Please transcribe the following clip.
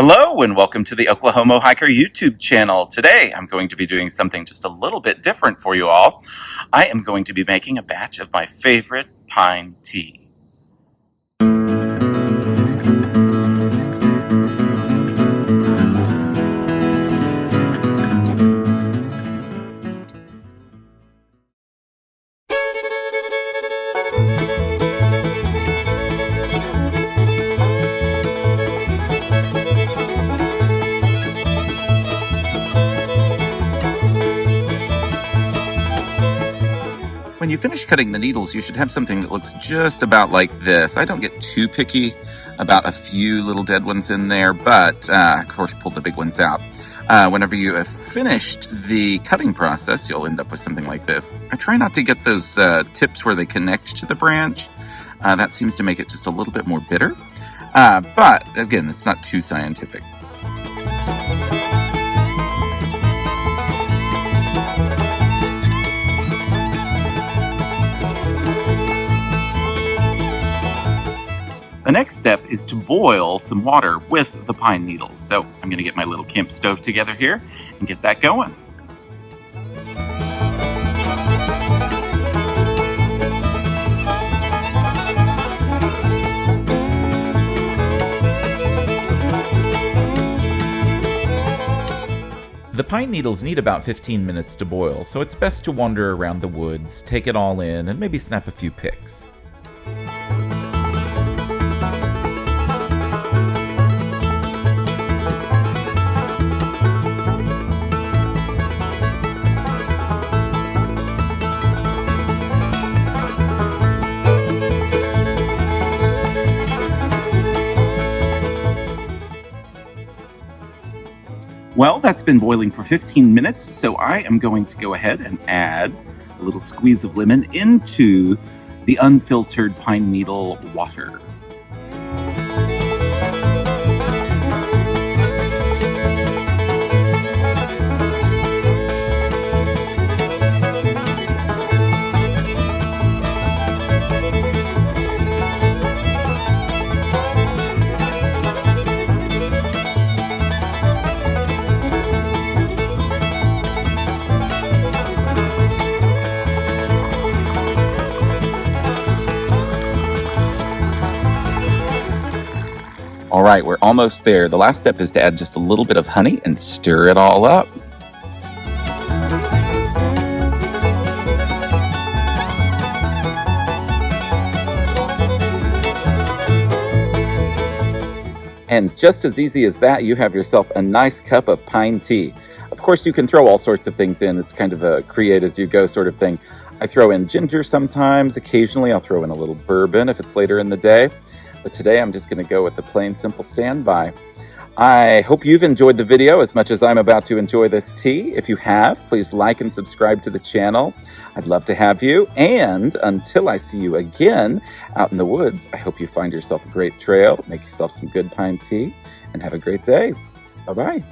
Hello and welcome to the Oklahomo Hiker YouTube channel. Today I'm going to be doing something just a little bit different for you all. I am going to be making a batch of my favorite pine tea. When you finish cutting the needles, you should have something that looks just about like this. I don't get too picky about a few little dead ones in there, but of course pull the big ones out. Whenever you have finished the cutting process, you'll end up with something like this. I try not to get those tips where they connect to the branch. That seems to make it just a little bit more bitter. But again, it's not too scientific. The next step is to boil some water with the pine needles. So I'm going to get my little camp stove together here and get that going. The pine needles need about 15 minutes to boil, so it's best to wander around the woods, take it all in, and maybe snap a few pics. Well, that's been boiling for 15 minutes, so I am going to go ahead and add a little squeeze of lemon into the unfiltered pine needle water. All right, we're almost there. The last step is to add just a little bit of honey and stir it all up. And just as easy as that, you have yourself a nice cup of pine tea. Of course, you can throw all sorts of things in. It's kind of a create as you go sort of thing. I throw in ginger sometimes. Occasionally, I'll throw in a little bourbon if it's later in the day. But today I'm just going to go with the plain simple standby. I hope you've enjoyed the video as much as I'm about to enjoy this tea. If you have, please like and subscribe to the channel. I'd love to have you. And until I see you again out in the woods, I hope you find yourself a great trail, make yourself some good pine tea, and have a great day. Bye-bye.